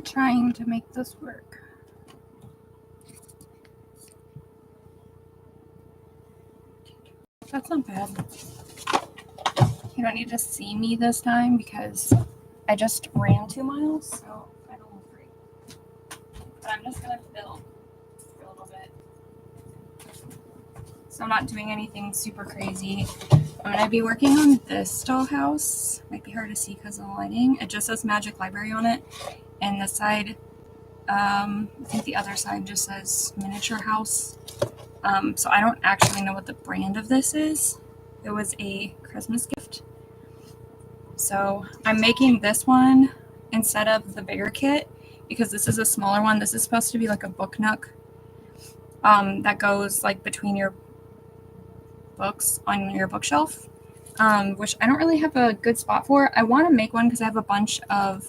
trying to make this work. That's not bad. You don't need to see me this time because I just ran 2 miles, so I don't look great. But I'm just going to build for a little bit. So I'm not doing anything super crazy. I'm going to be working on this dollhouse. Might be hard to see because of the lighting. It just says Magic Library on it. And this side, I think the other side just says Miniature House. So I don't actually know what the brand of this is. It was a Christmas gift. So I'm making this one instead of the bigger kit because this is a smaller one. This is supposed to be like a book nook that goes like between your books on your bookshelf, which I don't really have a good spot for. I want to make one because I have a bunch of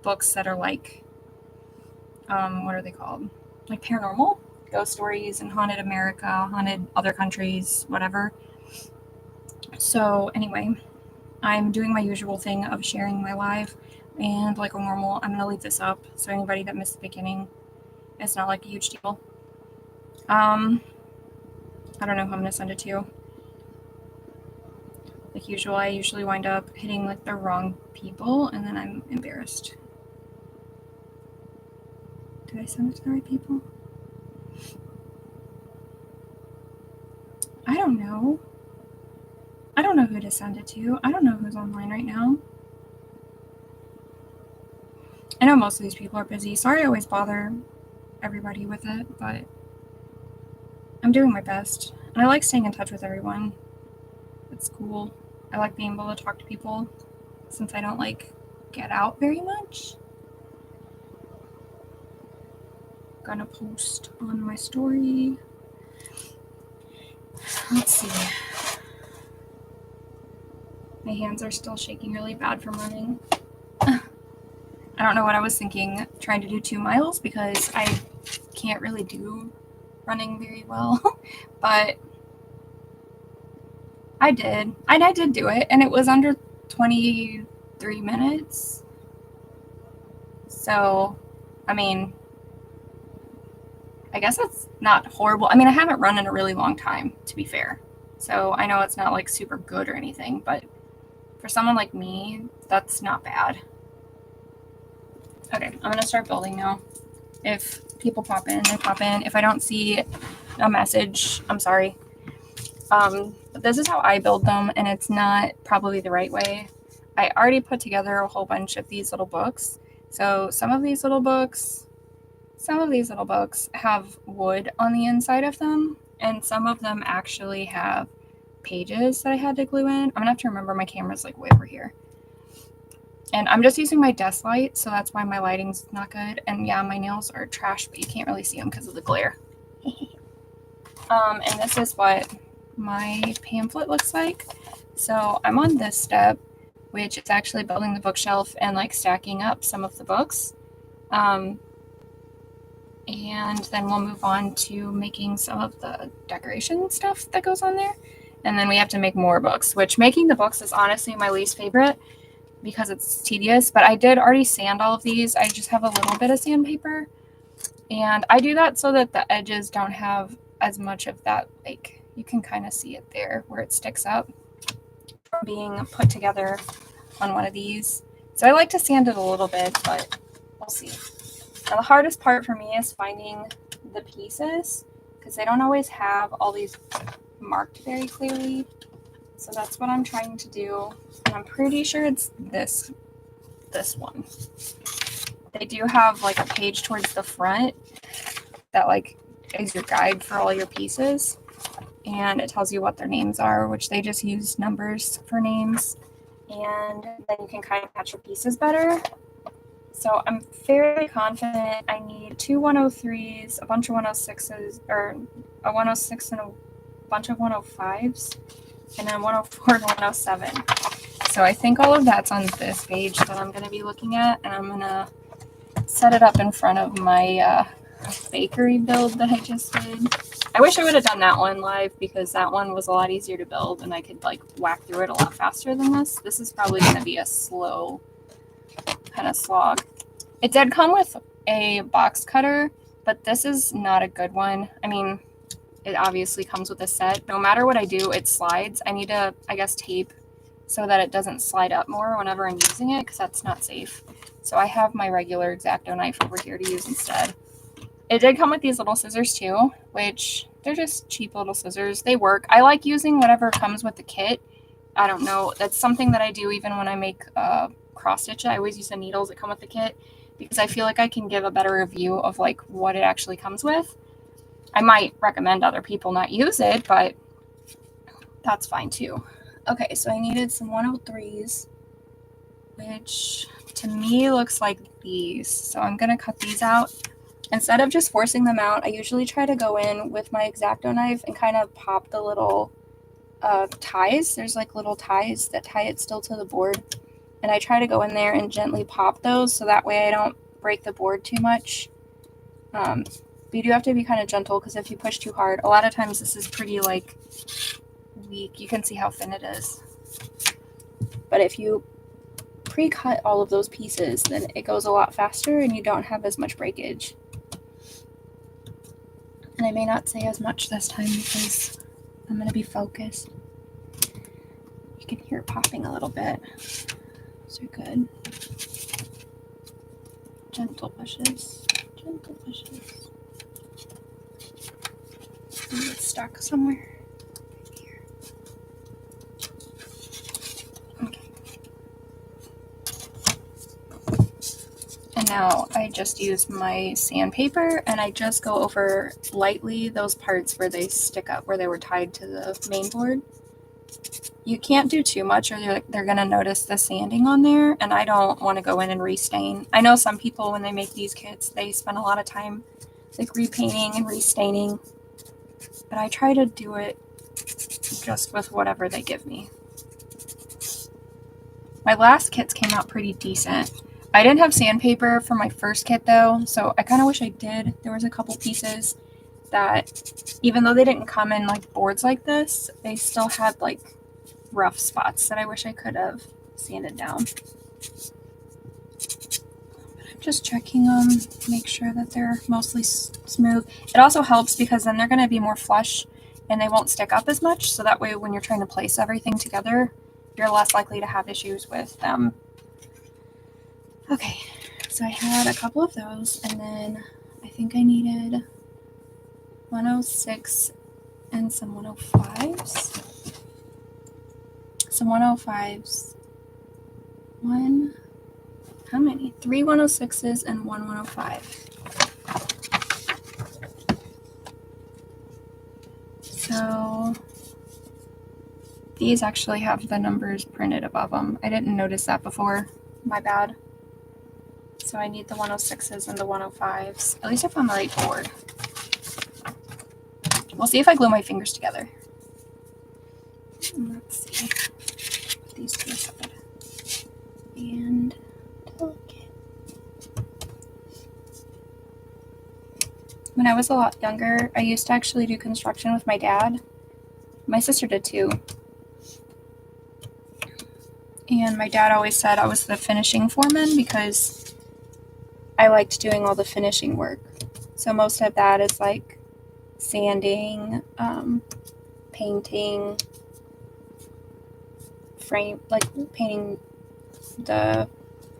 books that are like, what are they called? Like paranormal, ghost stories and haunted America, haunted other countries, whatever. So anyway, I'm doing my usual thing of sharing my live, and like a normal, I'm going to leave this up so anybody that missed the beginning, it's not like a huge deal. I don't know who I'm going to send it to. Like usual, I usually wind up hitting like the wrong people, and then I'm embarrassed. Did I send it to the right people? I don't know. I don't know who to send it to. I don't know who's online right now. I know most of these people are busy. Sorry I always bother everybody with it, but I'm doing my best. And I like staying in touch with everyone. It's cool. I like being able to talk to people since I don't like get out very much. Gonna post on my story. Let's see. My hands are still shaking really bad from running. I don't know what I was thinking trying to do 2 miles because I can't really do running very well, but I did. And I did do it, and it was under 23 minutes. So, I mean, I guess that's not horrible. I mean, I haven't run in a really long time, to be fair. So I know it's not like super good or anything, but for someone like me, that's not bad. Okay, I'm going to start building now. If people pop in, they pop in. If I don't see a message, I'm sorry. But this is how I build them, and it's not probably the right way. I already put together a whole bunch of these little books. So some of these little books have wood on the inside of them, and some of them actually have pages that I had to glue in. I'm gonna have to remember my camera's like way over here. And I'm just using my desk light, so that's why my lighting's not good. And yeah, my nails are trash, but you can't really see them because of the glare. And this is what my pamphlet looks like. So I'm on this step, which is actually building the bookshelf and like stacking up some of the books. And then we'll move on to making some of the decoration stuff that goes on there. And then we have to make more books, which making the books is honestly my least favorite because it's tedious. But I did already sand all of these. I just have a little bit of sandpaper. And I do that so that the edges don't have as much of that, like, you can kind of see it there where it sticks up from being put together on one of these. So I like to sand it a little bit, but we'll see. Now the hardest part for me is finding the pieces because they don't always have all these marked very clearly. So that's what I'm trying to do. And I'm pretty sure it's this one. They do have like a page towards the front that like is your guide for all your pieces. And it tells you what their names are, which they just use numbers for names. And then you can kind of match your pieces better. So I'm fairly confident I need 2 103s, a bunch of 106s, or a 106 and a bunch of 105s, and then 104 and 107. So I think all of that's on this page that I'm going to be looking at, and I'm going to set it up in front of my bakery build that I just did. I wish I would have done that one live because that one was a lot easier to build and I could like whack through it a lot faster than this. This is probably going to be a slow kind of slog. It did come with a box cutter, but this is not a good one. I mean, it obviously comes with a set. No matter what I do, it slides. I need to, I guess, tape so that it doesn't slide up more whenever I'm using it, because that's not safe. So I have my regular X-Acto knife over here to use instead. It did come with these little scissors too, which they're just cheap little scissors. They work. I like using whatever comes with the kit. I don't know. That's something that I do even when I make cross stitch. I always use the needles that come with the kit because I feel like I can give a better review of like what it actually comes with. I might recommend other people not use it, but that's fine too. Okay, so I needed some 103s, which to me looks like these. So I'm going to cut these out. Instead of just forcing them out, I usually try to go in with my X-Acto knife and kind of pop the little ties. There's like little ties that tie it still to the board. And I try to go in there and gently pop those so that way I don't break the board too much. But you do have to be kind of gentle because if you push too hard, a lot of times this is pretty like weak. You can see how thin it is. But if you pre-cut all of those pieces, then it goes a lot faster and you don't have as much breakage. And I may not say as much this time because I'm going to be focused. You can hear it popping a little bit. So good. Gentle pushes. Gentle pushes. Maybe it's stuck somewhere. Here. Okay. And now I just use my sandpaper and I just go over lightly those parts where they stick up, where they were tied to the main board. You can't do too much or they're going to notice the sanding on there, and I don't want to go in and restain. I know some people, when they make these kits, they spend a lot of time like repainting and restaining, but I try to do it just with whatever they give me. My last kits came out pretty decent. I didn't have sandpaper for my first kit though, so I kind of wish I did. There was a couple pieces that, even though they didn't come in like boards like this, they still had like rough spots that I wish I could have sanded down. But I'm just checking them, make sure that they're mostly smooth. It also helps because then they're going to be more flush and they won't stick up as much, so that way when you're trying to place everything together, you're less likely to have issues with them. Okay, so I had a couple of those, and then I think I needed 106 and some 105s. Some 105s. How many? 3 106s and 1 105. So these actually have the numbers printed above them. I didn't notice that before. My bad. So I need the 106s and the 105s. At least I found the right board. We'll see if I glue my fingers together. Let's see. Put these two aside. And delicate. When I was a lot younger, I used to actually do construction with my dad. My sister did too. And my dad always said I was the finishing foreman because I liked doing all the finishing work. So most of that is like sanding, painting, painting the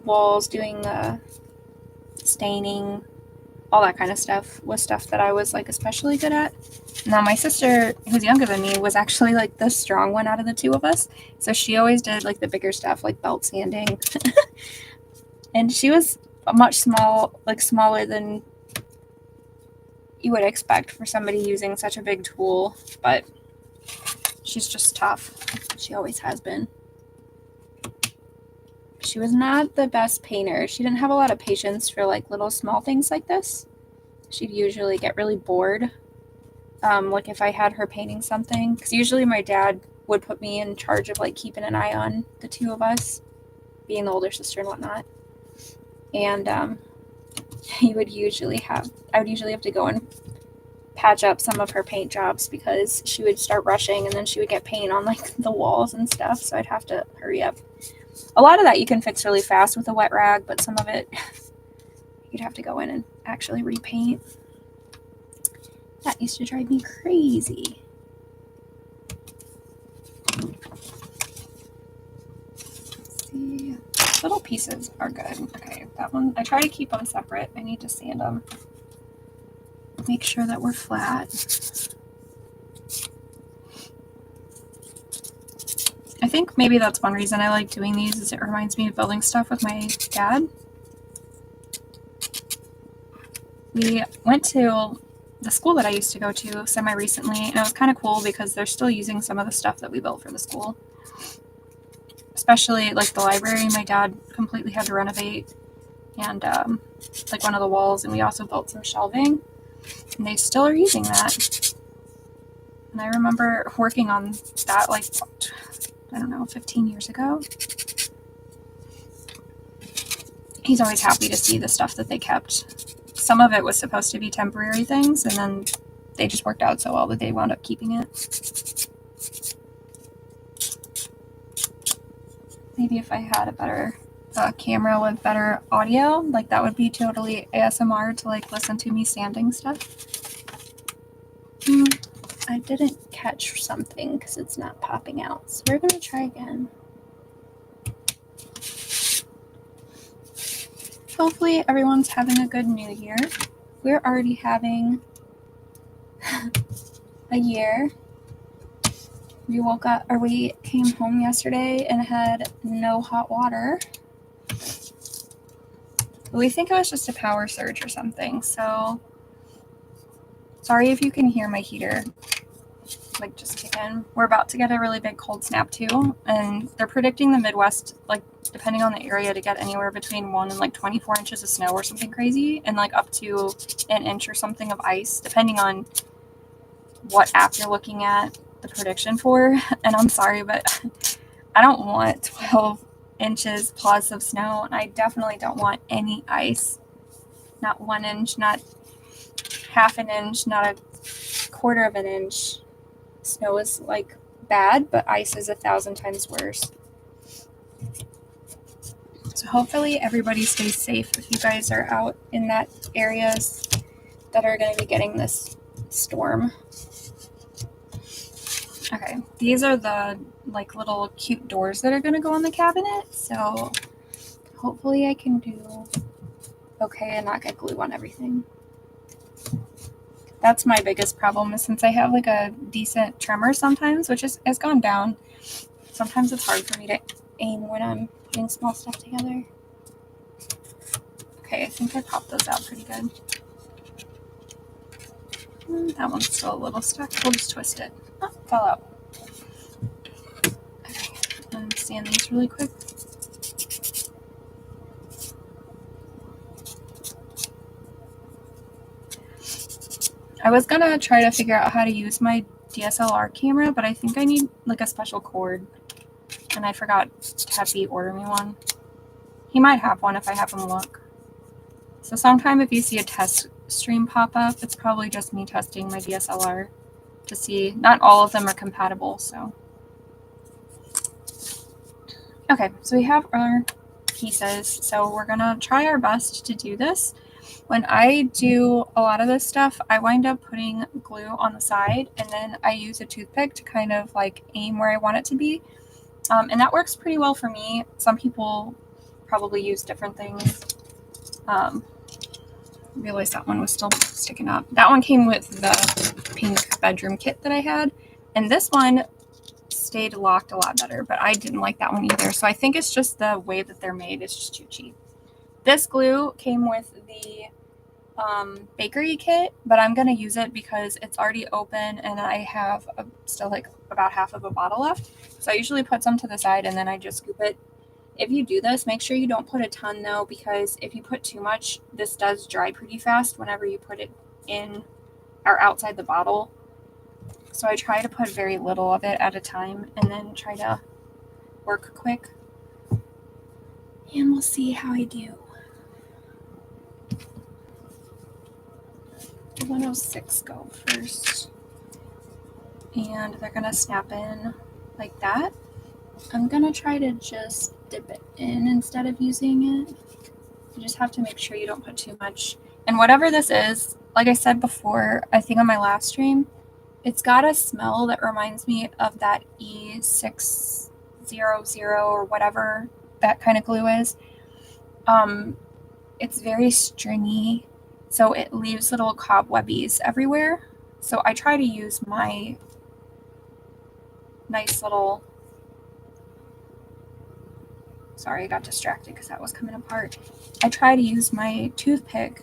walls, doing the staining, all that kind of stuff was stuff that I was like especially good at. Now my sister, who's younger than me, was actually like the strong one out of the two of us. So she always did like the bigger stuff, like belt sanding. And she was smaller than you would expect for somebody using such a big tool, but she's just tough. She always has been. She was not the best painter. She didn't have a lot of patience for like little small things like this. She'd usually get really bored. Like if I had her painting something, because usually my dad would put me in charge of like keeping an eye on the two of us, being the older sister and whatnot. And I would usually have to go and patch up some of her paint jobs because she would start rushing and then she would get paint on like the walls and stuff, so I'd have to hurry up. A lot of that you can fix really fast with a wet rag, but some of it you'd have to go in and actually repaint. That used to drive me crazy. Let's see. Little pieces are good. Okay, that one, I try to keep them separate. I need to sand them. Make sure that we're flat. I think maybe that's one reason I like doing these, is it reminds me of building stuff with my dad. We went to the school that I used to go to semi-recently, and it was kind of cool because they're still using some of the stuff that we built for the school. Especially like the library, my dad completely had to renovate, and like one of the walls, and we also built some shelving, and they still are using that. And I remember working on that like, I don't know, 15 years ago. He's always happy to see the stuff that they kept. Some of it was supposed to be temporary things, and then they just worked out so well that they wound up keeping it. Maybe if I had a better camera with better audio, like that would be totally ASMR to like listen to me sanding stuff. I didn't catch something because it's not popping out, so we're gonna try again. Hopefully everyone's having a good new year. We're already having a year. We came home yesterday and had no hot water. We think it was just a power surge or something, so sorry if you can hear my heater like just kick in. We're about to get a really big cold snap too, and they're predicting the Midwest, like depending on the area, to get anywhere between 1 and like 24 inches of snow or something crazy, and like up to an inch or something of ice, depending on what app you're looking at the prediction for. And I'm sorry, but I don't want 12 inches plus of snow, and I definitely don't want any ice. Not 1 inch, not half an inch, not a quarter of an inch. Snow is like bad, but ice is 1,000 times worse. So hopefully everybody stays safe if you guys are out in that areas that are going to be getting this storm. Okay, these are the like little cute doors that are going to go on the cabinet, so hopefully I can do okay and not get glue on everything. That's my biggest problem, is since I have like a decent tremor sometimes, which has gone down, sometimes it's hard for me to aim when I'm putting small stuff together. Okay, I think I popped those out pretty good. That one's still a little stuck. We'll just twist it. Oh, fell out. Okay, and sand these really quick. I was gonna try to figure out how to use my DSLR camera, but I think I need like a special cord, and I forgot to have Pete order me one. He might have one if I have him look. So sometime if you see a test stream pop up, it's probably just me testing my DSLR to see. Not all of them are compatible, so. Okay, so we have our pieces, so we're gonna try our best to do this. When I do a lot of this stuff, I wind up putting glue on the side, and then I use a toothpick to kind of like aim where I want it to be. And that works pretty well for me. Some people probably use different things. I realized that one was still sticking up. That one came with the pink bedroom kit that I had, and this one stayed locked a lot better, but I didn't like that one either. So I think it's just the way that they're made. It's just too cheap. This glue came with the bakery kit, but I'm gonna use it because it's already open and I have still like about half of a bottle left. So I usually put some to the side and then I just scoop it. If you do this, make sure you don't put a ton though, because if you put too much, this does dry pretty fast whenever you put it in or outside the bottle. So I try to put very little of it at a time and then try to work quick. And we'll see how I do. 106 go first, and they're gonna snap in like that. I'm gonna try to just dip it in instead of using it You just have to make sure you don't put too much. And whatever this is, like I said before, I think on my last stream, it's got a smell that reminds me of that E600 or whatever that kind of glue is. It's very stringy, so it leaves little cobwebbies everywhere. So I try to use my nice little, sorry, I got distracted because that was coming apart. I try to use my toothpick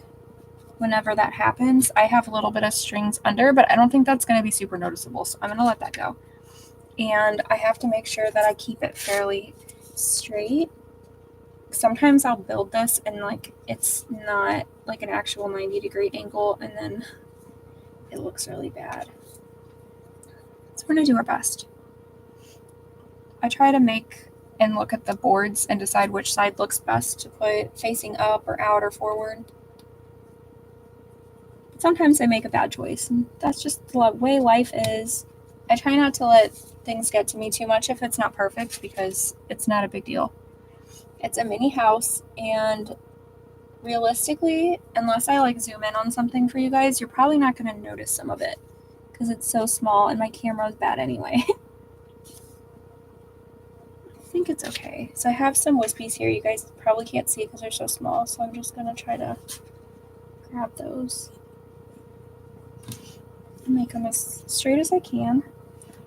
whenever that happens. I have a little bit of strings under, but I don't think that's going to be super noticeable, so I'm going to let that go. And I have to make sure that I keep it fairly straight. Sometimes I'll build this and like it's not like an actual 90-degree angle, and then it looks really bad. So we're going to do our best. I try to make and look at the boards and decide which side looks best to put facing up or out or forward. Sometimes I make a bad choice, and that's just the way life is. I try not to let things get to me too much if it's not perfect, because it's not a big deal. It's a mini house, and realistically, unless I like zoom in on something for you guys, you're probably not going to notice some of it because it's so small and my camera is bad anyway. I think it's okay. So I have some wispies here. You guys probably can't see because they're so small, so I'm just going to try to grab those and make them as straight as I can.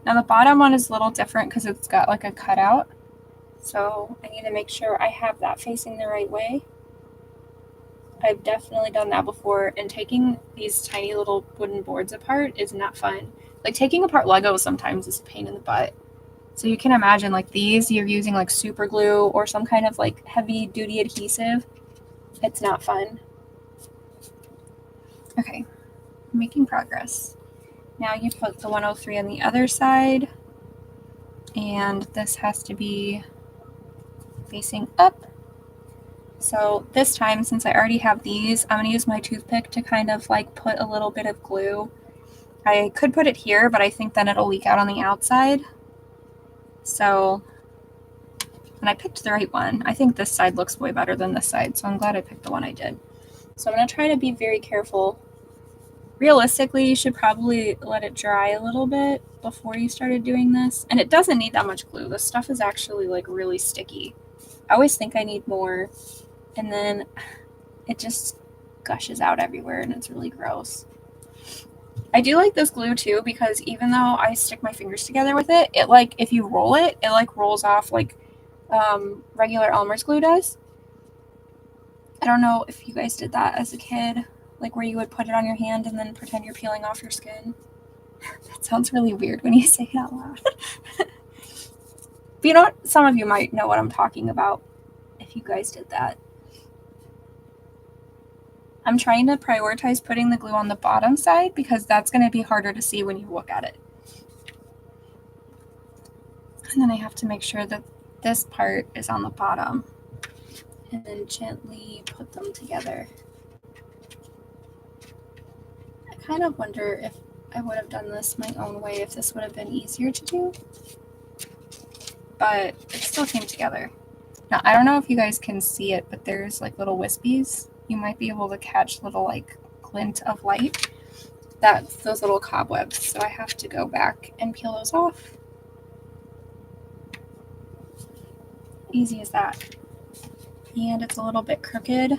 Now the bottom one is a little different because it's got like a cutout, so I need to make sure I have that facing the right way. I've definitely done that before, and taking these tiny little wooden boards apart is not fun. Like taking apart Legos sometimes is a pain in the butt. So you can imagine like these, you're using like super glue or some kind of like heavy duty adhesive. It's not fun. Okay, making progress. Now you put the 103 on the other side, and this has to be facing up. So this time, since I already have these, I'm going to use my toothpick to kind of like put a little bit of glue. I could put it here, but I think then it'll leak out on the outside. So, and I picked the right one. I think this side looks way better than this side, so I'm glad I picked the one I did. So I'm going to try to be very careful. Realistically, you should probably let it dry a little bit before you started doing this. And it doesn't need that much glue. This stuff is actually like really sticky. I always think I need more, and then it just gushes out everywhere and it's really gross. I do like this glue too, because even though I stick my fingers together with it, it like, if you roll it, it like rolls off like regular Elmer's glue does. I don't know if you guys did that as a kid, like where you would put it on your hand and then pretend you're peeling off your skin. That sounds really weird when you say it out loud. But you know what? Some of you might know what I'm talking about if you guys did that. I'm trying to prioritize putting the glue on the bottom side because that's going to be harder to see when you look at it. And then I have to make sure that this part is on the bottom, and then gently put them together. I kind of wonder if I would have done this my own way, if this would have been easier to do, but it still came together. Now, I don't know if you guys can see it, but there's like little wispies. You might be able to catch little like glint of light. That's those little cobwebs. So I have to go back and peel those off. Easy as that. And it's a little bit crooked.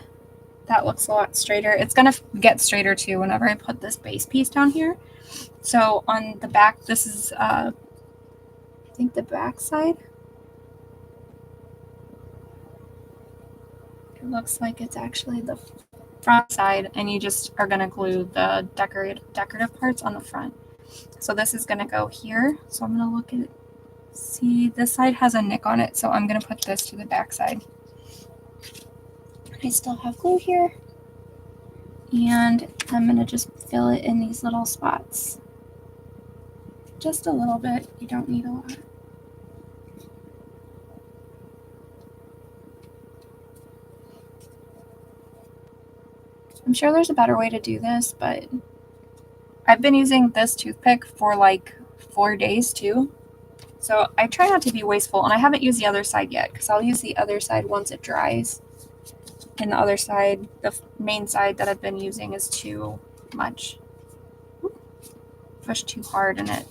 That looks a lot straighter. It's gonna get straighter too whenever I put this base piece down here. So on the back, this is I think the back side. It looks like it's actually the front side, and you just are going to glue the decorative parts on the front. So this is going to go here. So I'm going to look at it. See, this side has a nick on it, so I'm going to put this to the back side. I still have glue here, and I'm going to just fill it in these little spots. Just a little bit. You don't need a lot. I'm sure there's a better way to do this, but I've been using this toothpick for like 4 days too. So I try not to be wasteful, and I haven't used the other side yet because I'll use the other side once it dries. And the other side, the main side that I've been using, is too much. Push too hard in it.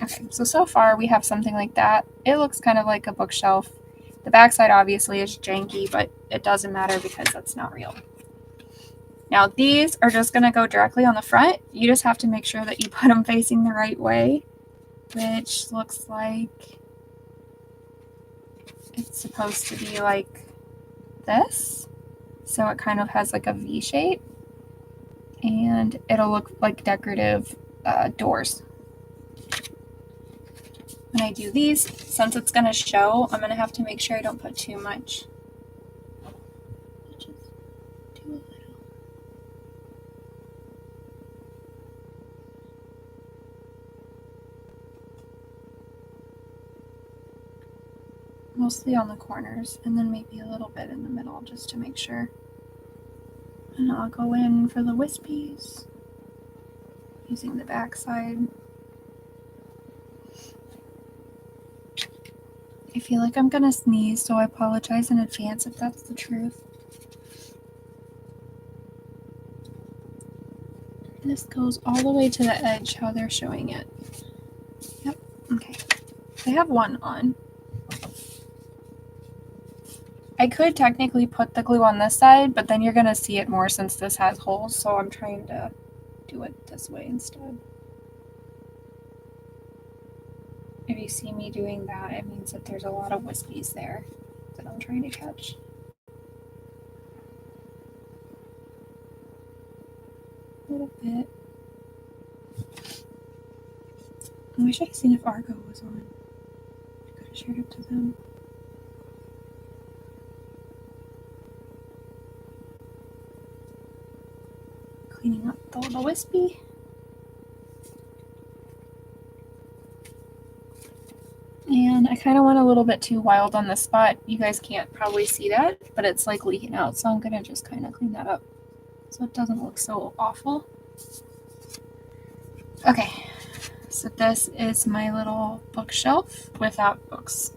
Okay, so far we have something like that. It looks kind of like a bookshelf. The backside obviously is janky, but it doesn't matter because that's not real. Now these are just going to go directly on the front. You just have to make sure that you put them facing the right way, which looks like it's supposed to be like this. So it kind of has like a V shape, and it'll look like decorative doors. When I do these, since it's going to show, I'm going to have to make sure I don't put too much. Just do a little. Mostly on the corners, and then maybe a little bit in the middle just to make sure. And I'll go in for the wispies using the back side. I feel like I'm gonna sneeze, so I apologize in advance if that's the truth. This goes all the way to the edge how they're showing it. Yep, okay. I have one on. I could technically put the glue on this side, but then you're gonna see it more since this has holes, so I'm trying to do it this way instead. If you see me doing that, it means that there's a lot of wispies there that I'm trying to catch. A little bit. I wish I had seen if Argo was on. I could have shared it to them. Cleaning up the little wispy. And I kind of went a little bit too wild on this spot. You guys can't probably see that, but it's like leaking out, so I'm going to just kind of clean that up so it doesn't look so awful. Okay, so this is my little bookshelf without books.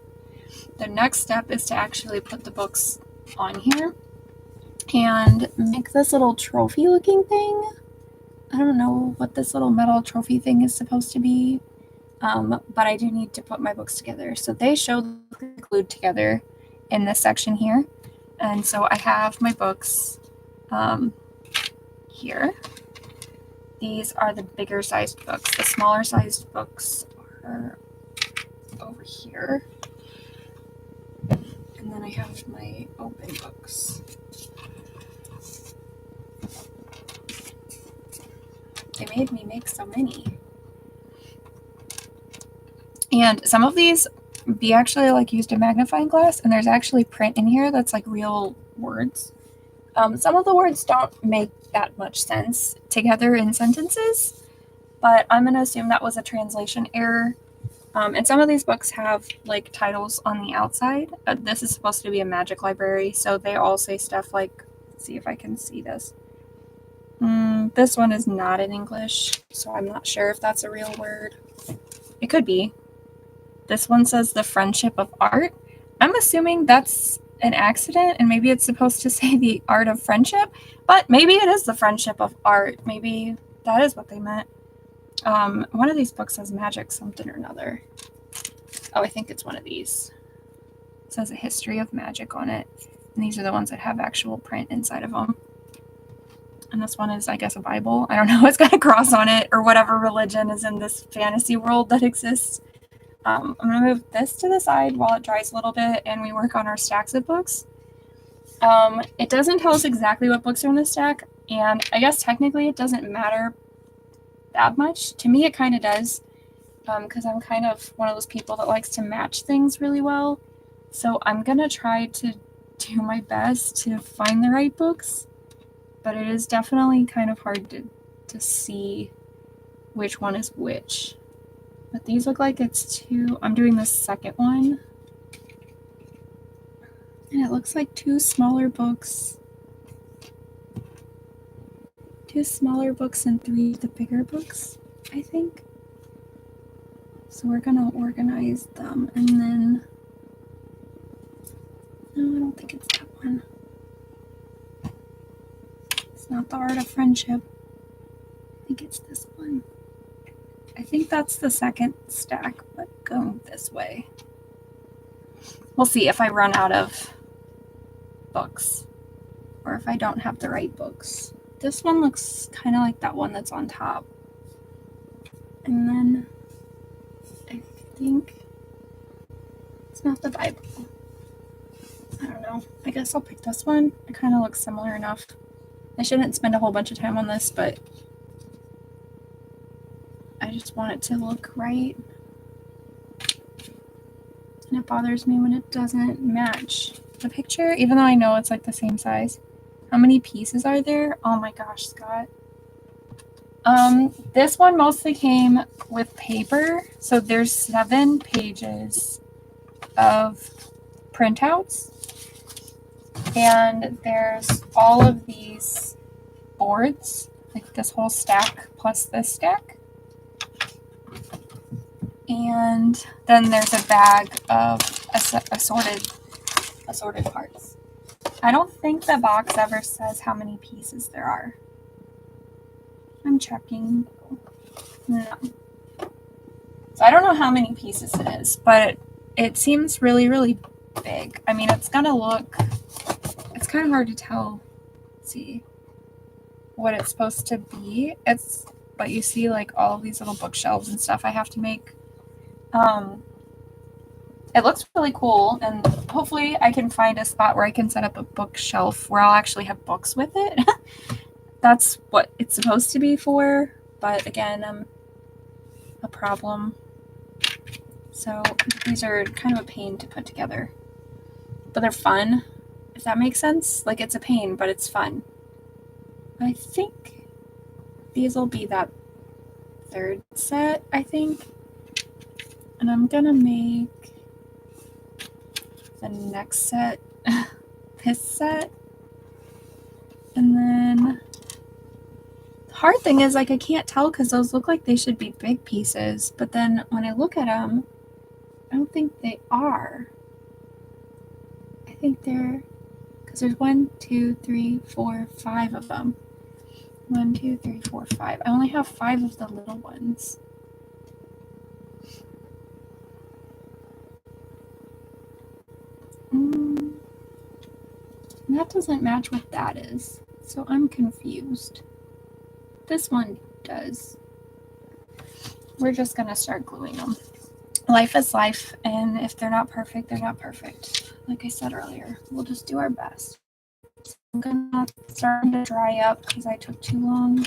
The next step is to actually put the books on here and make this little trophy looking thing. I don't know what this little metal trophy thing is supposed to be. But I do need to put my books together. So they show glued together in this section here. And so I have my books here. These are the bigger sized books. The smaller sized books are over here. And then I have my open books. They made me make so many. And some of these, we actually like used a magnifying glass, and there's actually print in here that's like real words. Some of the words don't make that much sense together in sentences, but I'm going to assume that was a translation error. And some of these books have like titles on the outside. This is supposed to be a magic library, so they all say stuff like, let's see if I can see this. This one is not in English, so I'm not sure if that's a real word. It could be. This one says the friendship of art. I'm assuming that's an accident, and maybe it's supposed to say the art of friendship, but maybe it is the friendship of art. Maybe that is what they meant. One of these books says magic something or another. Oh, I think it's one of these. It says a history of magic on it, and these are the ones that have actual print inside of them. And this one is, I guess, a Bible. I don't know. It's got a cross on it, or whatever religion is in this fantasy world that exists. I'm going to move this to the side while it dries a little bit and we work on our stacks of books. It doesn't tell us exactly what books are in the stack, and I guess technically it doesn't matter that much. To me, it kind of does, because I'm kind of one of those people that likes to match things really well. So I'm going to try to do my best to find the right books, but it is definitely kind of hard to see which one is which. But these look like it's two. I'm doing the second one. And it looks like two smaller books. Two smaller books and three of the bigger books, I think. So we're going to organize them. And then No, I don't think it's that one. It's not the Art of Friendship. I think it's this one. I think that's the second stack, but going this way. We'll see if I run out of books or if I don't have the right books. This one looks kind of like that one that's on top. And then I think it's not the Bible. I don't know. I guess I'll pick this one. It kind of looks similar enough. I shouldn't spend a whole bunch of time on this, but I just want it to look right. And it bothers me when it doesn't match the picture, even though I know it's like the same size. How many pieces are there? Oh my gosh, Scott. This one mostly came with paper. So there's 7 pages of printouts. And there's all of these boards, like this whole stack plus this stack. And then there's a bag of assorted parts. I don't think the box ever says how many pieces there are. I'm checking. No. So I don't know how many pieces it is, but it seems really, really big. I mean, it's kind of hard to tell, see what it's supposed to be. But you see like all of these little bookshelves and stuff I have to make. It looks really cool, and hopefully I can find a spot where I can set up a bookshelf where I'll actually have books with it. That's what it's supposed to be for, but again, a problem. So these are kind of a pain to put together, but they're fun, if that makes sense. Like, it's a pain, but it's fun. I think these will be that 3rd set, I think. And I'm gonna make the next set this set. And then the hard thing is, like, I can't tell because those look like they should be big pieces, but then when I look at them, I don't think they are. I think they're, because there's 1, 2, 3, 4, 5 of them. 1, 2, 3, 4, 5. I only have 5 of the little ones. That doesn't match what that is, so I'm confused. This one does. We're just gonna start gluing them. Life is life, and if they're not perfect, they're not perfect. Like I said earlier, we'll just do our best. I'm gonna start to dry up because I took too long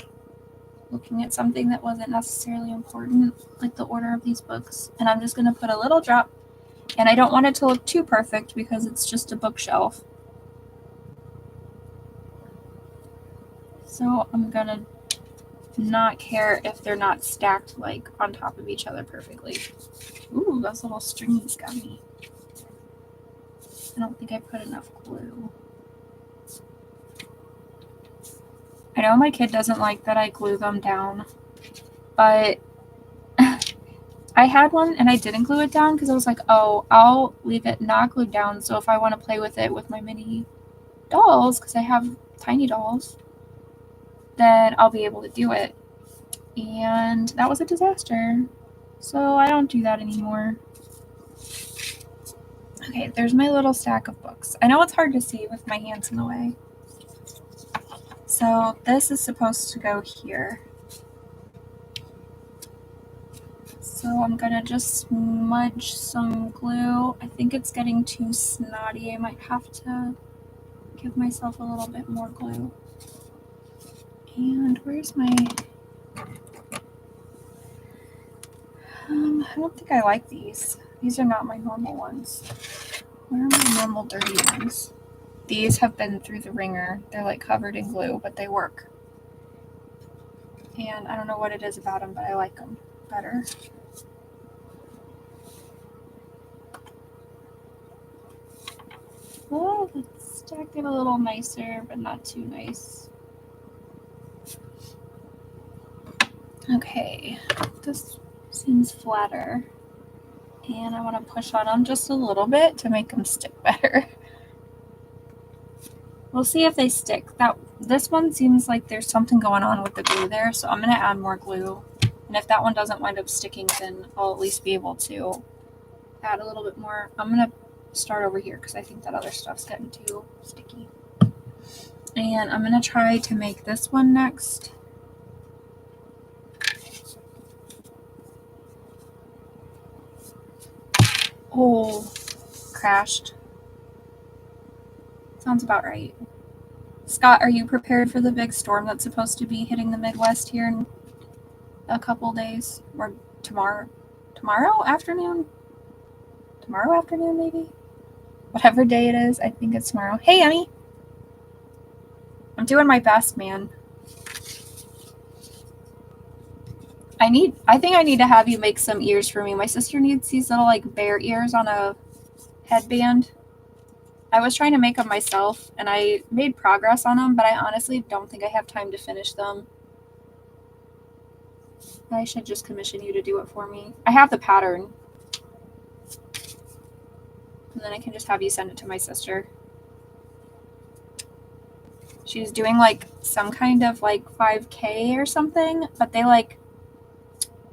looking at something that wasn't necessarily important, like the order of these books. And I'm just gonna put a little drop, and I don't want it to look too perfect because it's just a bookshelf. So I'm gonna not care if they're not stacked like on top of each other perfectly. Ooh, those little stringies got me. I don't think I put enough glue. I know my kid doesn't like that I glue them down, but I had one and I didn't glue it down because I was like, oh, I'll leave it not glued down, so if I want to play with it with my mini dolls, because I have tiny dolls, then I'll be able to do it. And that was a disaster. So I don't do that anymore. Okay, there's my little stack of books. I know it's hard to see with my hands in the way. So this is supposed to go here. So I'm gonna just smudge some glue. I think it's getting too snotty. I might have to give myself a little bit more glue. And where's my... I don't think I like these. These are not my normal ones. Where are my normal dirty ones? These have been through the ringer. They're like covered in glue, but they work. And I don't know what it is about them, but I like them better. Oh, let's stack it a little nicer, but not too nice. Okay, this seems flatter. And I want to push on them just a little bit to make them stick better. We'll see if they stick. This one seems like there's something going on with the glue there, so I'm going to add more glue. And if that one doesn't wind up sticking, then I'll at least be able to add a little bit more. I'm going to start over here because I think that other stuff's getting too sticky. And I'm going to try to make this one next. Oh, crashed. Sounds about right. Scott, are you prepared for the big storm that's supposed to be hitting the Midwest here in a couple days? Or tomorrow afternoon? Tomorrow afternoon, maybe? Whatever day it is, I think it's tomorrow. Hey, Emmy! I'm doing my best, man. I think I need to have you make some ears for me. My sister needs these little, like, bear ears on a headband. I was trying to make them myself, and I made progress on them, but I honestly don't think I have time to finish them. I should just commission you to do it for me. I have the pattern. And then I can just have you send it to my sister. She's doing, like, some kind of, like, 5K or something, but they, like...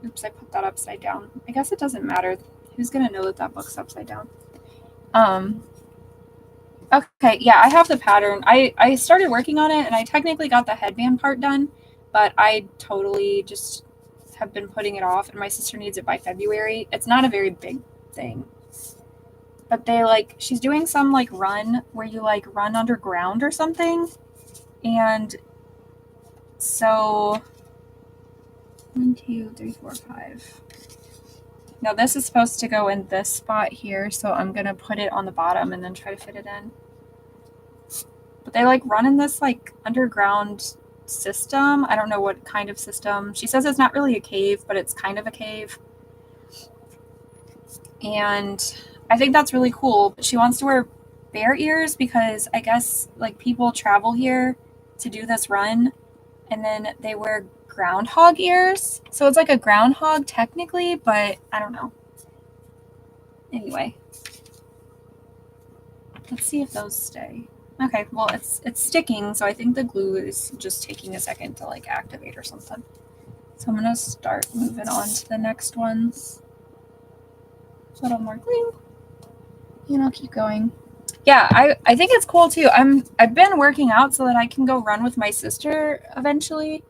Oops, I put that upside down. I guess it doesn't matter. Who's gonna know that that book's upside down? Okay, yeah, I have the pattern. I started working on it, and I technically got the headband part done, but I totally just have been putting it off, and my sister needs it by February. It's not a very big thing. But they, like, she's doing some, like, run where you, like, run underground or something. And so 1, 2, 3, 4, 5. Now this is supposed to go in this spot here, so I'm gonna put it on the bottom and then try to fit it in. But they, like, run in this, like, underground system. I don't know what kind of system. She says it's not really a cave, but it's kind of a cave. And I think that's really cool. But she wants to wear bear ears because I guess, like, people travel here to do this run, and then they wear groundhog ears. So it's like a groundhog technically, but I don't know. Anyway, let's see if those stay. Okay, well, it's sticking, so I think the glue is just taking a second to, like, activate or something. So I'm gonna start moving on to the next ones. A little more glue, and I'll keep going. Yeah, I think it's cool too. I've been working out so that I can go run with my sister eventually.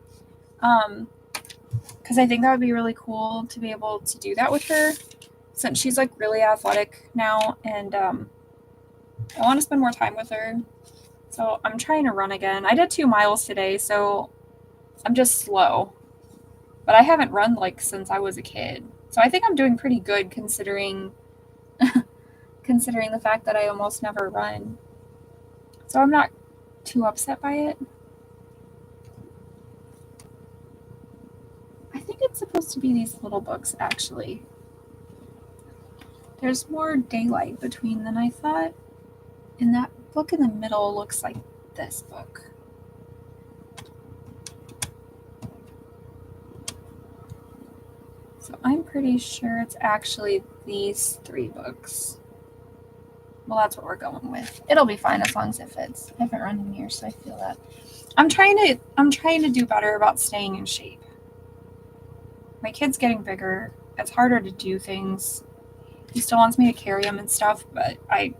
Because I think that would be really cool to be able to do that with her, since she's, like, really athletic now, and I want to spend more time with her. So I'm trying to run again. I did 2 miles today, so I'm just slow. But I haven't run, like, since I was a kid. So I think I'm doing pretty good considering considering the fact that I almost never run. So I'm not too upset by it. I think it's supposed to be these little books, actually. There's more daylight between than I thought. And that book in the middle looks like this book. So I'm pretty sure it's actually these 3 books. Well, that's what we're going with. It'll be fine as long as it fits. I haven't run in years, so I feel that. I'm trying to do better about staying in shape. My kid's getting bigger. It's harder to do things. He still wants me to carry him and stuff, but I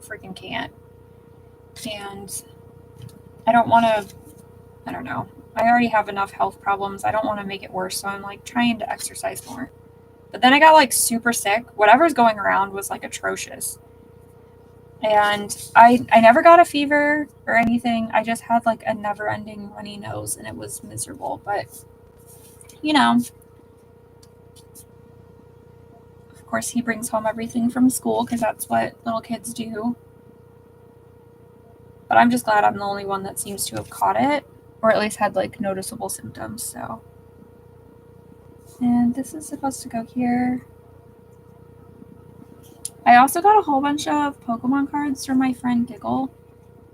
freaking can't. And I don't want to, I don't know. I already have enough health problems. I don't want to make it worse, so I'm, like, trying to exercise more. But then I got, like, super sick. Whatever's going around was, like, atrocious. And I never got a fever or anything. I just had, like, a never-ending runny nose, and it was miserable. But, you know, of course, he brings home everything from school because that's what little kids do. But I'm just glad I'm the only one that seems to have caught it, or at least had, like, noticeable symptoms. So, and this is supposed to go here. I also got a whole bunch of Pokemon cards from my friend Giggle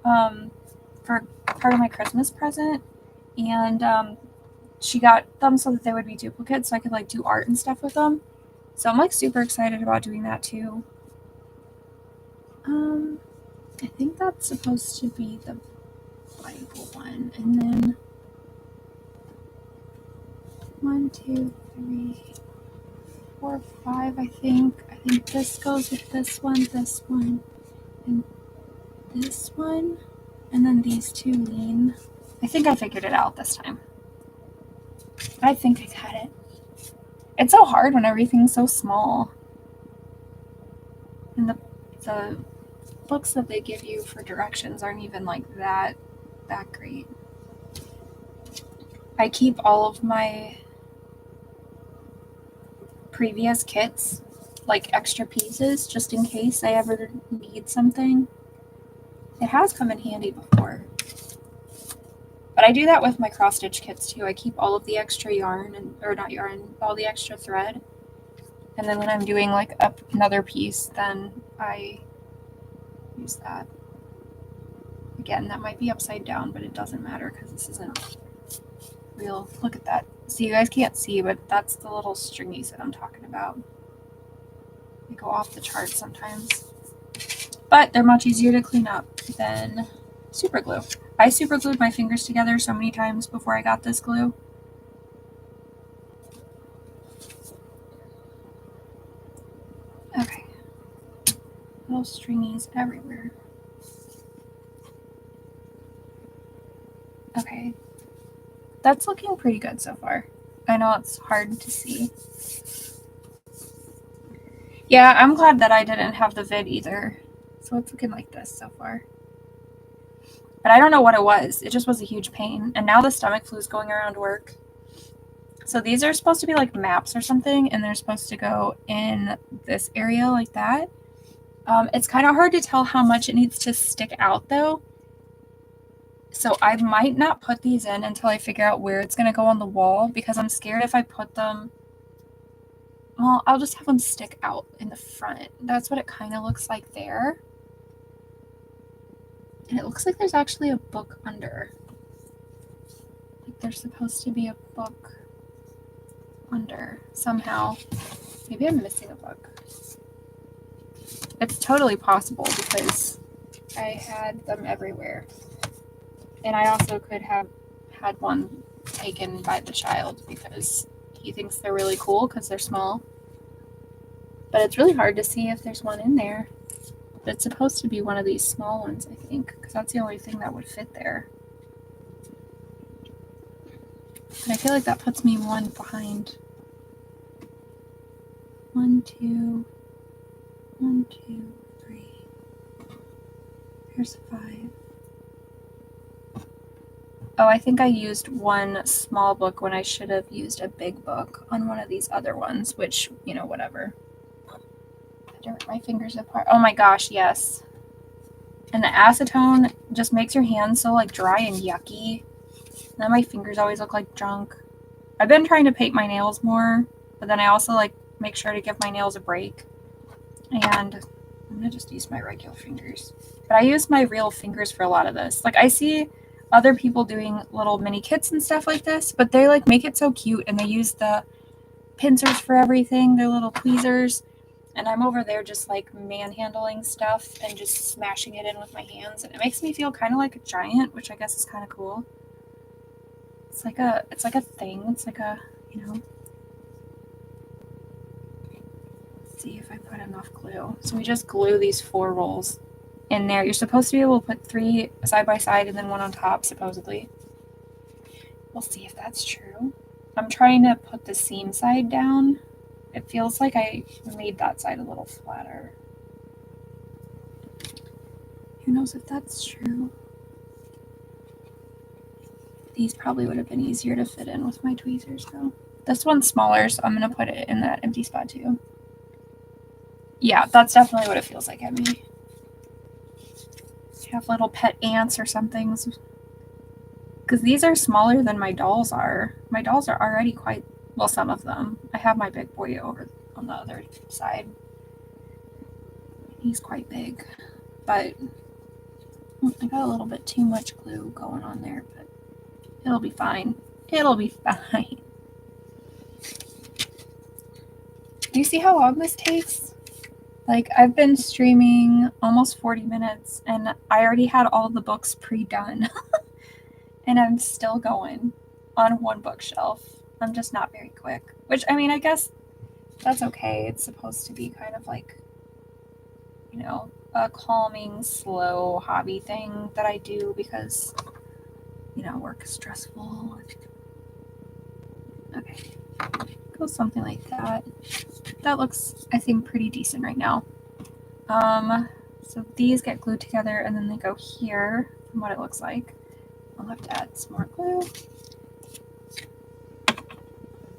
for part of my Christmas present, and she got them so that they would be duplicates so I could, like, do art and stuff with them. So I'm, like, super excited about doing that too. I think that's supposed to be the Bible one. And then 1, 2, 3, 4, 5, I think. I think this goes with this one, and this one. And then these two lean. I think I figured it out this time. I think I got it. It's so hard when everything's so small. And the books that they give you for directions aren't even like that great. I keep all of my previous kits, like extra pieces, just in case I ever need something. It has come in handy before. But I do that with my cross stitch kits too. I keep all of the extra yarn, or not yarn, all the extra thread. And then when I'm doing like another piece, then I use that. Again, that might be upside down, but it doesn't matter because this isn't real. Look at that. See, you guys can't see, but that's the little stringies that I'm talking about. They go off the chart sometimes. But they're much easier to clean up than super glue. I super glued my fingers together so many times before I got this glue. Okay. Little stringies everywhere. Okay. That's looking pretty good so far. I know it's hard to see. Yeah, I'm glad that I didn't have the vid either. So it's looking like this so far. But I don't know what it was. It just was a huge pain. And now the stomach flu is going around work. So these are supposed to be like maps or something, and they're supposed to go in this area like that. It's kind of hard to tell how much it needs to stick out though. So I might not put these in until I figure out where it's going to go on the wall, because I'm scared if I put them, well, I'll just have them stick out in the front. That's what it kind of looks like there. And it looks like there's actually a book under. Like there's supposed to be a book under somehow. Maybe I'm missing a book. It's totally possible because I had them everywhere. And I also could have had one taken by the child because he thinks they're really cool because they're small. But it's really hard to see if there's one in there. It's supposed to be one of these small ones, I think, because that's the only thing that would fit there. But I feel like that puts me one behind. 1, 2, 1, 2, 3. Here's 5. Oh, I think I used one small book when I should have used a big book on one of these other ones, which, you know, whatever. I rip my fingers apart. Oh my gosh, yes. And the acetone just makes your hands so like dry and yucky. And then my fingers always look like junk. I've been trying to paint my nails more, but then I also like make sure to give my nails a break. And I'm gonna just use my regular fingers. But I use my real fingers for a lot of this. Like I see other people doing little mini kits and stuff like this, but they like make it so cute and they use the pincers for everything, their little tweezers. And I'm over there just like manhandling stuff and just smashing it in with my hands. And it makes me feel kind of like a giant, which I guess is kind of cool. It's like a thing. It's like a, you know. Let's see if I put enough glue. So we just glue these 4 rolls in there. You're supposed to be able to put 3 side by side and then 1 on top, supposedly. We'll see if that's true. I'm trying to put the seam side down. It feels like I made that side a little flatter. Who knows if that's true? These probably would have been easier to fit in with my tweezers though. This one's smaller, so I'm going to put it in that empty spot too. Yeah, that's definitely what it feels like at me. I have little pet ants or something. Because these are smaller than my dolls are. My dolls are already quite, well, some of them. I have my big boy over on the other side. He's quite big. But I got a little bit too much glue going on there, but it'll be fine. It'll be fine. Do you see how long this takes? Like, I've been streaming almost 40 minutes and I already had all the books pre-done. And I'm still going on one bookshelf. I'm just not very quick. Which, I mean, I guess that's okay. It's supposed to be kind of like, you know, a calming, slow hobby thing that I do because, you know, work is stressful. Okay. Go something like that. That looks, I think, pretty decent right now. So these get glued together and then they go here from what it looks like. I'll have to add some more glue.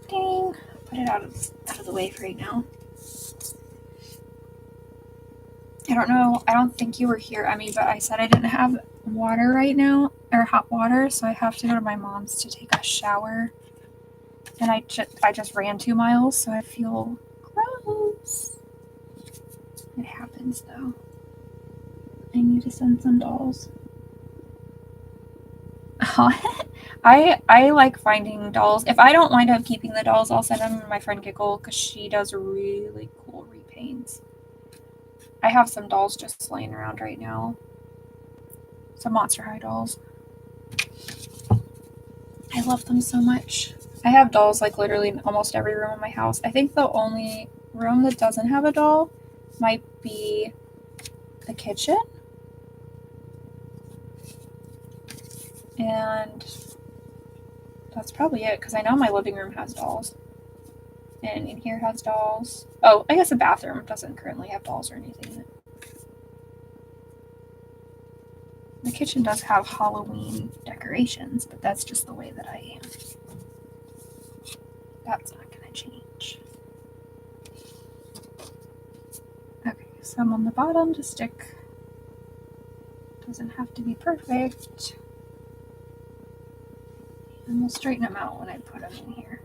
Dang. Put it out of the way for right now. I don't know. I don't think you were here, Emmy, but I said I didn't have water right now, or hot water, so I have to go to my mom's to take a shower. And I just ran 2 miles, so I feel gross. It happens though. I need to send some dolls. I like finding dolls. If I don't wind up keeping the dolls, I'll send them to my friend Giggle because she does really cool repaints. I have some dolls just laying around right now. Some Monster High dolls. I love them so much. I have dolls like literally in almost every room in my house. I think the only room that doesn't have a doll might be the kitchen. And that's probably it because I know my living room has dolls. And in here has dolls. Oh, I guess the bathroom doesn't currently have dolls or anything in it. The kitchen does have Halloween decorations, but that's just the way that I am. That's not going to change. Okay, some on the bottom to stick. Doesn't have to be perfect. And we'll straighten them out when I put them in here.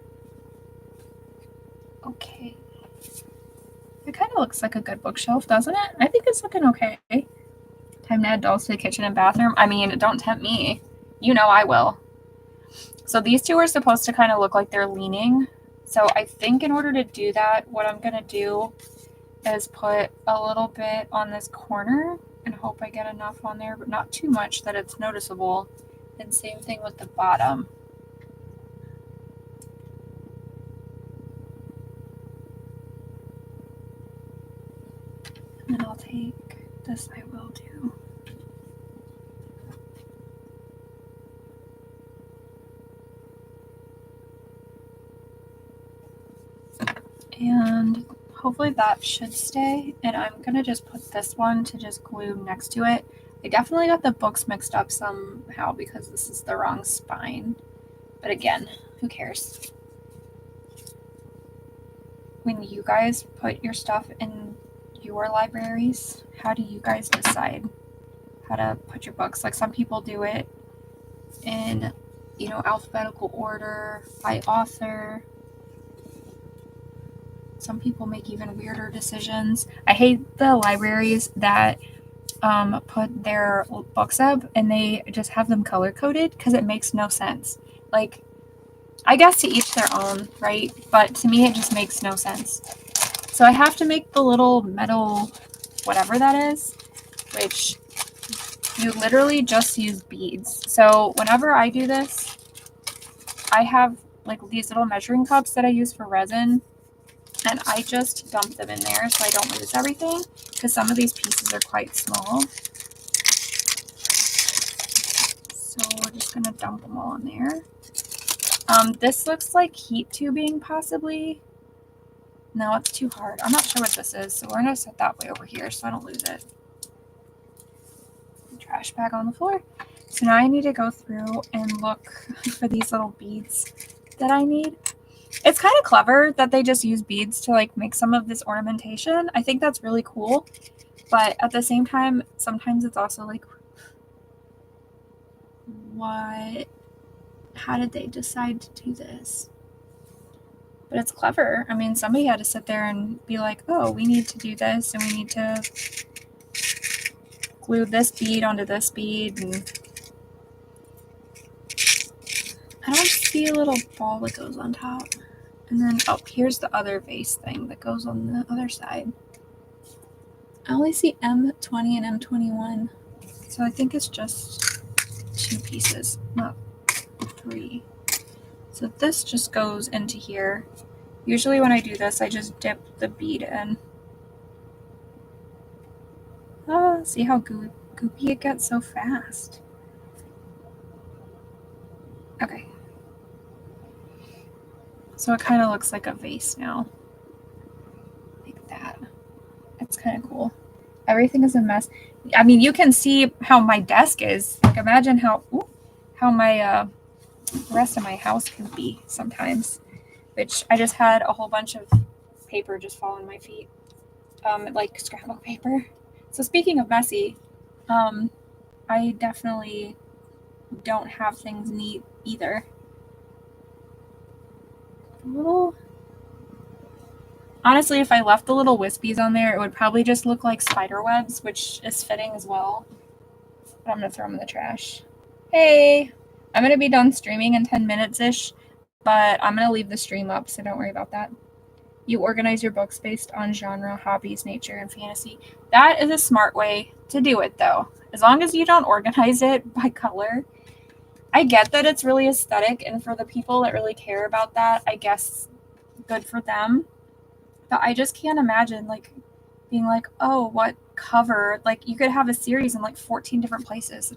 Okay. It kind of looks like a good bookshelf, doesn't it? I think it's looking okay. Time to add dolls to the kitchen and bathroom. I mean, don't tempt me. You know I will. So these two are supposed to kind of look like they're leaning. So I think in order to do that, what I'm going to do is put a little bit on this corner and hope I get enough on there, but not too much that it's noticeable. And same thing with the bottom. And I'll take this, I will do. And hopefully that should stay. And I'm going to just put this one to just glue next to it. I definitely got the books mixed up somehow because this is the wrong spine. But again, who cares? When you guys put your stuff in your libraries, how do you guys decide how to put your books? Like some people do it in, you know, alphabetical order by author. Some people make even weirder decisions. I hate the libraries that put their books up and they just have them color coded because it makes no sense. Like, I guess to each their own, right? But to me, it just makes no sense. So I have to make the little metal, whatever that is, which you literally just use beads. So whenever I do this, I have like these little measuring cups that I use for resin. And I just dump them in there so I don't lose everything because some of these pieces are quite small. So we're just going to dump them all in there. This looks like heat tubing possibly. No, it's too hard. I'm not sure what this is, so we're going to set that way over here so I don't lose it. Trash bag on the floor. So now I need to go through and look for these little beads that I need. It's kind of clever that they just use beads to like make some of this ornamentation. I think that's really cool. But at the same time, sometimes it's also like, how did they decide to do this? But it's clever. I mean, somebody had to sit there and be like, oh, we need to do this and we need to glue this bead onto this bead. And I don't see a little ball that goes on top. And then, oh, here's the other vase thing that goes on the other side. I only see M20 and M21. So I think it's just 2 pieces, not 3. So this just goes into here. Usually when I do this, I just dip the bead in. Oh, see how goopy it gets so fast. Okay. So it kind of looks like a vase now. Like that. It's kind of cool. Everything is a mess. I mean, you can see how my desk is. Like, imagine how my rest of my house can be sometimes. Which I just had a whole bunch of paper just fall on my feet. Like scrapbook paper. So speaking of messy, I definitely don't have things neat either. Honestly, if I left the little wispies on there, it would probably just look like spider webs, which is fitting as well. But I'm going to throw them in the trash. Hey! I'm going to be done streaming in 10 minutes-ish, but I'm going to leave the stream up, so don't worry about that. You organize your books based on genre, hobbies, nature, and fantasy. That is a smart way to do it, though. As long as you don't organize it by color. I get that it's really aesthetic, and for the people that really care about that, I guess good for them. But I just can't imagine, like, being like, oh, what cover? Like, you could have a series in, like, 14 different places.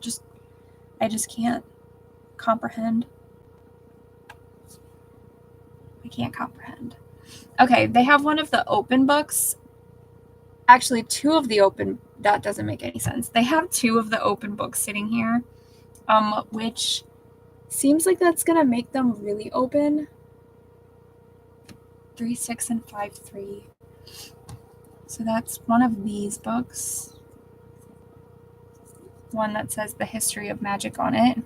I just can't comprehend. I can't comprehend. Okay, they have one of the open books. Actually, 2 of the open, that doesn't make any sense. They have 2 of the open books sitting here, which seems like that's going to make them really open. 3-6 and 5-3. So that's one of these books. One that says The History of Magic on it.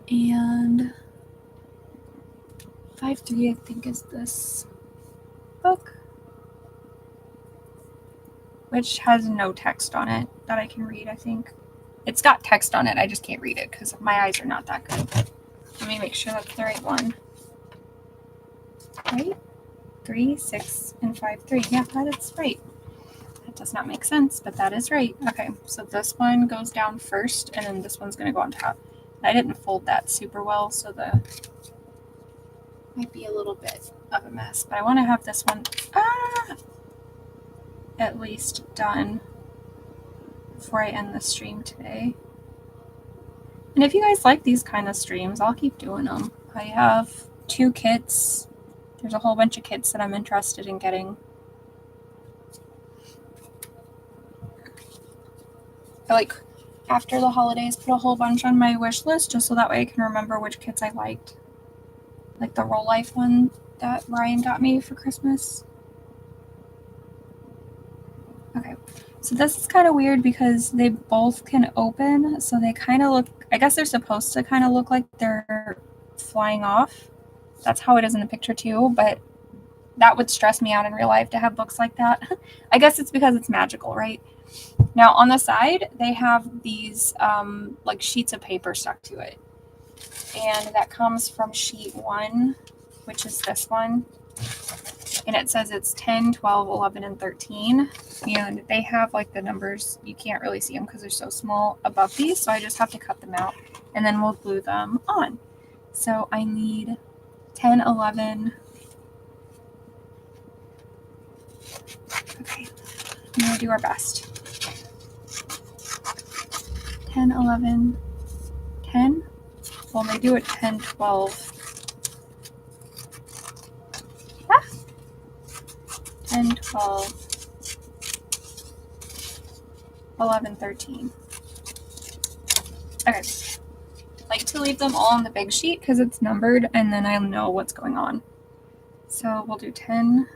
And 5-3, I think, is this book, which has no text on it that I can read, I think. It's got text on it, I just can't read it because my eyes are not that good. Let me make sure that's the right one. Right? 3, 6, and 5-3. Yeah, that is right. That does not make sense, but that is right. Okay, so this one goes down first, and then this one's going to go on top. I didn't fold that super well, so the might be a little bit of a mess, but I want to have this one at least done before I end the stream today. And if you guys like these kind of streams, I'll keep doing them. I have 2 kits. There's a whole bunch of kits that I'm interested in getting. I like, after the holidays, put a whole bunch on my wish list just so that way I can remember which kits I liked. Like the Roll Life one that Ryan got me for Christmas. Okay, so this is kind of weird because they both can open, so they kind of look, I guess they're supposed to kind of look like they're flying off. That's how it is in the picture too, but that would stress me out in real life to have books like that. I guess it's because it's magical, right? Now on the side, they have these like sheets of paper stuck to it. And that comes from sheet 1, which is this one. And it says it's 10, 12, 11, and 13. And they have like the numbers, you can't really see them because they're so small above these. So I just have to cut them out and then we'll glue them on. So I need 10, 11. Okay, I'm going to do our best. 10, 11, 10. Well, they do it 10, 12. Ah. 10, 12, 11, 13. Okay. Like to leave them all on the big sheet because it's numbered and then I'll know what's going on. So we'll do 10.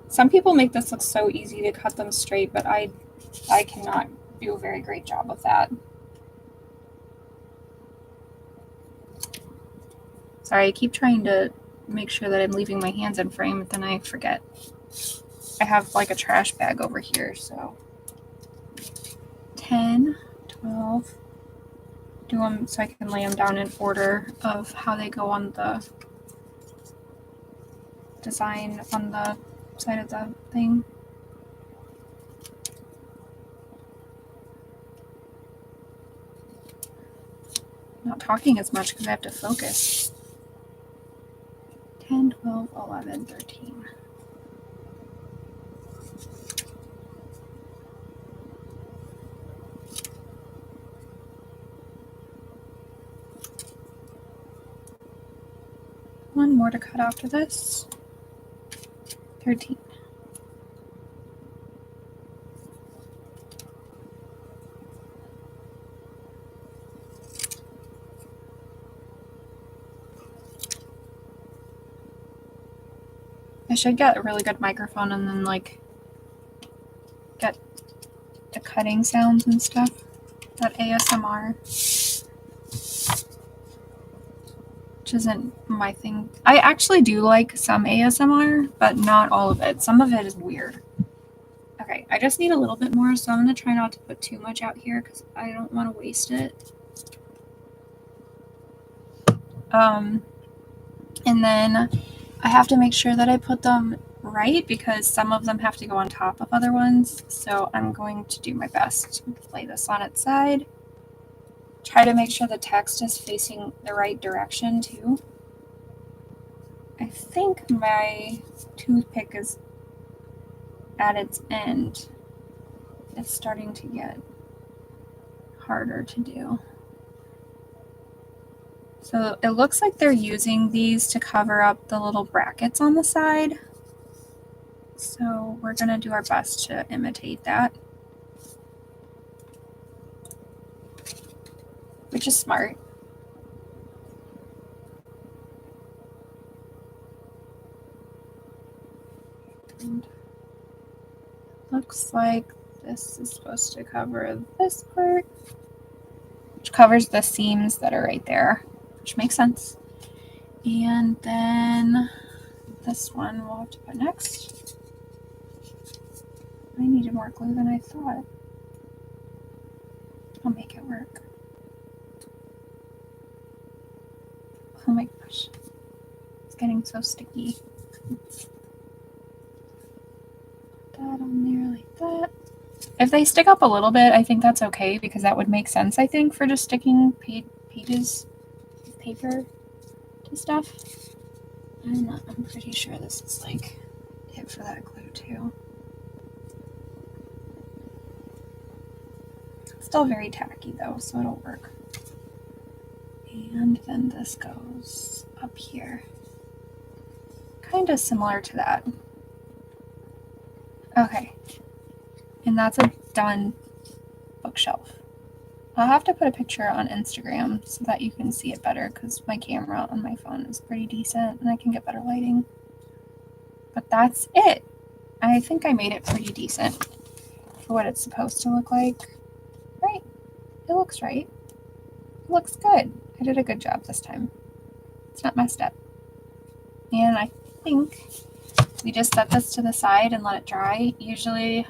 Some people make this look so easy to cut them straight, but I cannot do a very great job of that. Sorry, I keep trying to make sure that I'm leaving my hands in frame, but then I forget. I have like a trash bag over here, so 10, 12. Do them so I can lay them down in order of how they go on the design on the side of the thing. I'm not talking as much because I have to focus. 10, 12, 11, 13. One more to cut after this. 13. I should get a really good microphone and then like get the cutting sounds and stuff. That ASMR. Which isn't my thing. I actually do like some ASMR, but not all of it. Some of it is weird. Okay, I just need a little bit more, so I'm going to try not to put too much out here because I don't want to waste it. And then I have to make sure that I put them right because some of them have to go on top of other ones. So I'm going to do my best to lay this on its side. Try to make sure the text is facing the right direction too. I think my toothpick is at its end. It's starting to get harder to do. So it looks like they're using these to cover up the little brackets on the side. So we're going to do our best to imitate that, which is smart. And looks like this is supposed to cover this part, which covers the seams that are right there, which makes sense. And then this one we'll have to put next. I needed more glue than I thought. I'll make it work. Oh my gosh. It's getting so sticky. Put that on there like that. If they stick up a little bit, I think that's okay because that would make sense, I think, for just sticking pages of paper to stuff. And I'm pretty sure this is like it for that glue too. Still very tacky though, so it'll work. And then this goes up here. Kind of similar to that. Okay. And that's a done bookshelf. I'll have to put a picture on Instagram so that you can see it better because my camera on my phone is pretty decent and I can get better lighting. But that's it. I think I made it pretty decent for what it's supposed to look like. Right? It looks right. It looks good. I did a good job this time. It's not messed up. And I think we just set this to the side and let it dry. Usually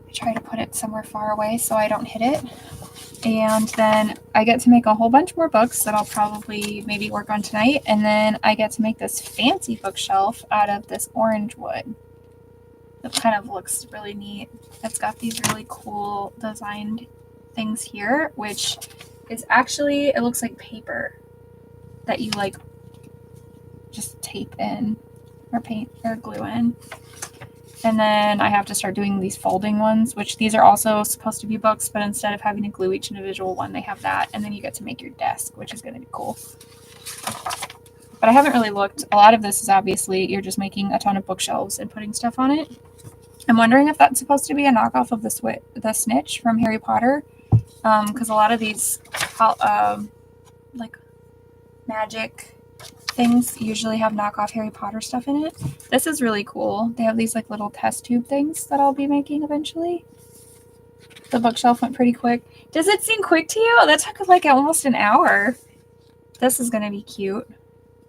I try to put it somewhere far away so I don't hit it. And then I get to make a whole bunch more books that I'll probably maybe work on tonight. And then I get to make this fancy bookshelf out of this orange wood. It kind of looks really neat. It's got these really cool designed things here, which is actually, it looks like paper that you like just tape in or paint or glue in. And then I have to start doing these folding ones, which these are also supposed to be books, but instead of having to glue each individual one, they have that. And then you get to make your desk, which is going to be cool. But I haven't really looked. A lot of this is obviously you're just making a ton of bookshelves and putting stuff on it. I'm wondering if that's supposed to be a knockoff of the snitch from Harry Potter. Because a lot of these like magic things usually have knockoff Harry Potter stuff in it. This is really cool. They have these like little test tube things that I'll be making eventually. The bookshelf went pretty quick. Does it seem quick to you? That took like almost an hour. This is gonna be cute.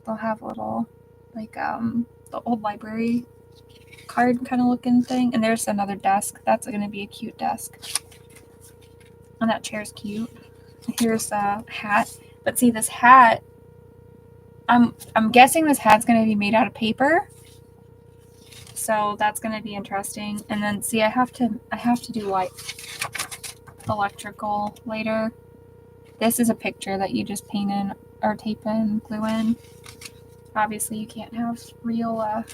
They'll have little like the old library card kind of looking thing. And there's another desk. That's gonna be a cute desk. And that chair's cute. Here's a hat. But see, this hat, I'm guessing this hat's going to be made out of paper. So that's going to be interesting. And then see, I have to do like electrical later. This is a picture that you just paint in or tape in, glue in. Obviously you can't have real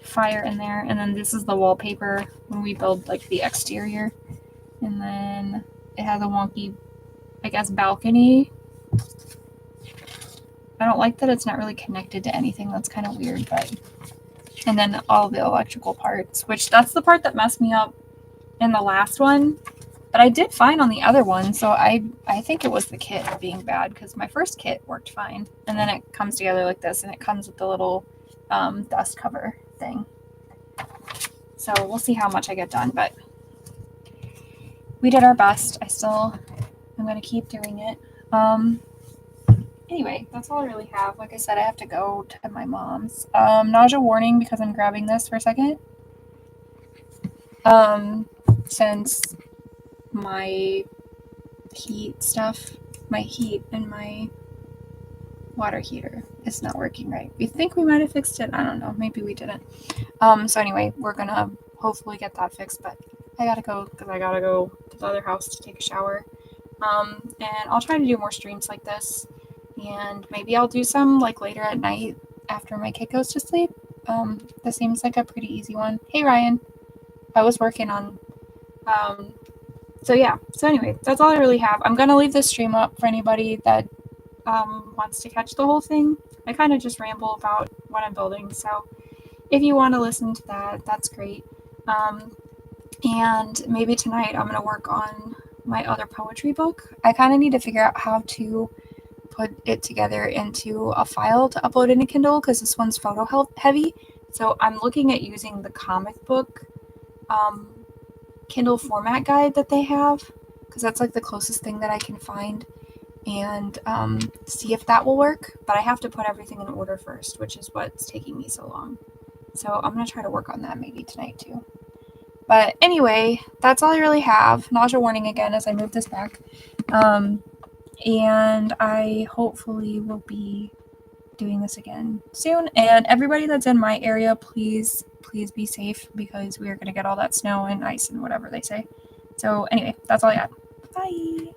fire in there. And then this is the wallpaper when we build like the exterior. And then it has a wonky, I guess, balcony. I don't like that it's not really connected to anything. That's kind of weird, but... And then all the electrical parts, which that's the part that messed me up in the last one. But I did fine on the other one, so I think it was the kit being bad, because my first kit worked fine. And then it comes together like this, and it comes with the little dust cover thing. So we'll see how much I get done, but we did our best. I'm going to keep doing it. Anyway, that's all I really have. Like I said, I have to go to my mom's. Nausea warning because I'm grabbing this for a second. Since my heat and my water heater is not working right. We think we might have fixed it. I don't know. Maybe we didn't. So anyway, we're gonna hopefully get that fixed, but I gotta go because I gotta go to the other house to take a shower. And I'll try to do more streams like this. And maybe I'll do some like later at night after my kid goes to sleep. This seems like a pretty easy one. Hey Ryan, I was working on. So yeah. So anyway, that's all I really have. I'm gonna leave this stream up for anybody that wants to catch the whole thing. I kind of just ramble about what I'm building. So if you want to listen to that, that's great. And maybe tonight I'm gonna work on my other poetry book. I kind of need to figure out how to put it together into a file to upload into Kindle because this one's photo heavy. So I'm looking at using the comic book Kindle format guide that they have because that's like the closest thing that I can find and see if that will work. But I have to put everything in order first, which is what's taking me so long. So I'm going to try to work on that maybe tonight too. But anyway, that's all I really have. Nausea warning again as I move this back. And I hopefully will be doing this again soon. And everybody that's in my area, please be safe because we are going to get all that snow and ice and whatever they say. So anyway, that's all I got. Bye.